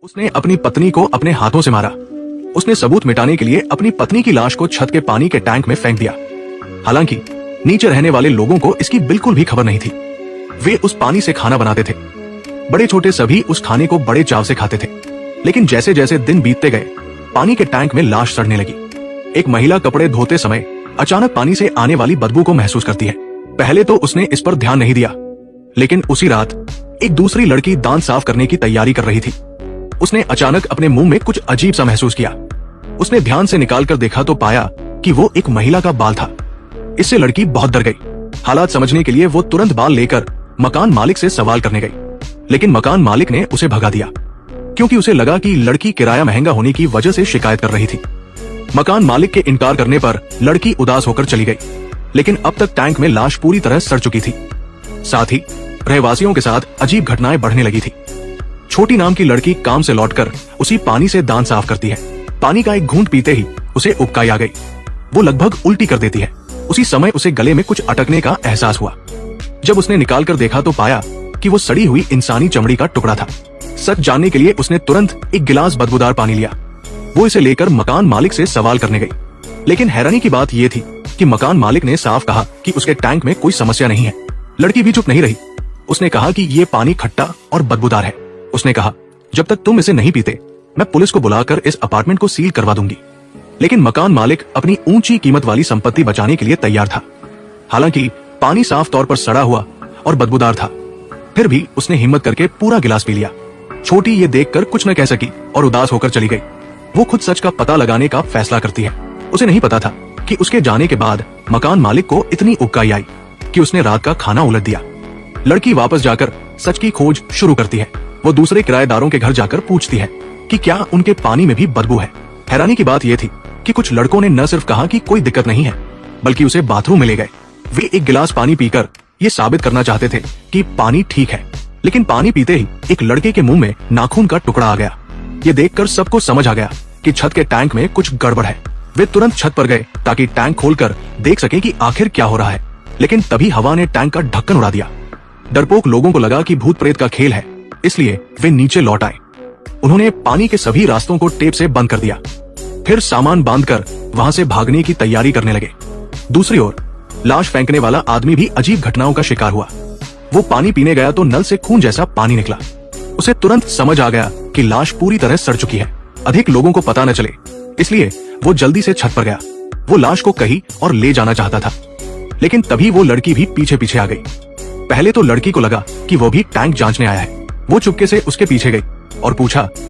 उसने अपनी पत्नी को अपने हाथों से मारा। उसने सबूत मिटाने के लिए अपनी पत्नी की लाश को छत के पानी के टैंक में फेंक दिया। हालांकि नीचे रहने वाले लोगों को इसकी बिल्कुल भी खबर नहीं थी। वे उस पानी से खाना बनाते थे। बड़े छोटे सभी उस खाने को बड़े चाव से खाते थे। लेकिन जैसे जैसे दिन बीतते गए, पानी के टैंक में लाश सड़ने लगी। एक महिला कपड़े धोते समय अचानक पानी से आने वाली बदबू को महसूस करती है। पहले तो उसने इस पर ध्यान नहीं दिया, लेकिन उसी रात एक दूसरी लड़की दांत साफ करने की तैयारी कर रही थी। उसने अचानक अपने मुंह में कुछ अजीब सा महसूस किया। उसने ध्यान से निकालकर देखा तो पाया कि वो एक महिला का बाल था। इससे लड़की बहुत डर गई। हालात समझने के लिए वो तुरंत बाल लेकर मकान मालिक से सवाल करने गई, लेकिन मकान मालिक ने उसे भगा दिया क्योंकि उसे लगा कि लड़की किराया महंगा होने की वजह से शिकायत कर रही थी। मकान मालिक के इनकार करने पर लड़की उदास होकर चली गई, लेकिन अब तक टैंक में लाश पूरी तरह सड़ चुकी थी। साथ ही रहवासियों के साथ अजीब घटनाएं बढ़ने लगी थी। छोटी नाम की लड़की काम से लौटकर उसी पानी से दांत साफ करती है। पानी का एक घूंट पीते ही उसे उबकाई आ गई। वो लगभग उल्टी कर देती है। उसी समय उसे गले में कुछ अटकने का एहसास हुआ। जब उसने निकालकर देखा तो पाया कि वो सड़ी हुई इंसानी चमड़ी का टुकड़ा था। सच जानने के लिए उसने तुरंत एक गिलास बदबूदार पानी लिया। वो इसे लेकर मकान मालिक से सवाल करने गई, लेकिन हैरानी की बात यह थी कि मकान मालिक ने साफ कहा कि उसके टैंक में कोई समस्या नहीं है। लड़की भी चुप नहीं रही। उसने कहा कि ये पानी खट्टा और बदबूदार है। उसने कहा, जब तक तुम इसे नहीं पीते, मैं पुलिस को बुलाकर इस अपार्टमेंट को सील करवा दूंगी। लेकिन मकान मालिक अपनी ऊंची कीमत वाली संपत्ति बचाने के लिए तैयार था। हालांकि पानी साफ तौर पर सड़ा हुआ और बदबूदार था, फिर भी उसने हिम्मत करके पूरा गिलास पी लिया। छोटी ये देखकर कुछ न कह सकी और उदास होकर चली गई। वो खुद सच का पता लगाने का फैसला करती है। उसे नहीं पता था कि उसके जाने के बाद मकान मालिक को इतनी उबकाई आई कि उसने रात का खाना उलट दिया। लड़की वापस जाकर सच की खोज शुरू करती है। वो दूसरे किराएदारों के घर जाकर पूछती है कि क्या उनके पानी में भी बदबू है। हैरानी की बात यह थी कि कुछ लड़कों ने न सिर्फ कहा कि कोई दिक्कत नहीं है, बल्कि उसे बाथरूम में ले गए। वे एक गिलास पानी पीकर ये साबित करना चाहते थे कि पानी ठीक है, लेकिन पानी पीते ही एक लड़के के मुंह में नाखून का टुकड़ा आ गया। ये देखकर सबको समझ आ गया कि छत के टैंक में कुछ गड़बड़ है। वे तुरंत छत पर गए ताकि टैंक खोलकर देख सके कि आखिर क्या हो रहा है, लेकिन तभी हवा ने टैंक का ढक्कन उड़ा दिया। डरपोक लोगों को लगा कि भूत प्रेत का खेल है, इसलिए वे नीचे लौट आए। उन्होंने पानी के सभी रास्तों को टेप से बंद कर दिया, फिर सामान बांधकर वहां से भागने की तैयारी करने लगे। दूसरी ओर लाश फेंकने वाला आदमी भी अजीब घटनाओं का शिकार हुआ। वो पानी पीने गया तो नल से खून जैसा पानी निकला। उसे तुरंत समझ आ गया कि लाश पूरी तरह सड़ चुकी है। अधिक लोगों को पता न चले, इसलिए वो जल्दी से छत पर गया। वो लाश को कहीं और ले जाना चाहता था, लेकिन तभी वो लड़की भी पीछे पीछे आ गई। पहले तो लड़की को लगा कि वो भी टैंक जांचने आया है। वो चुपके से उसके पीछे गई और पूछा,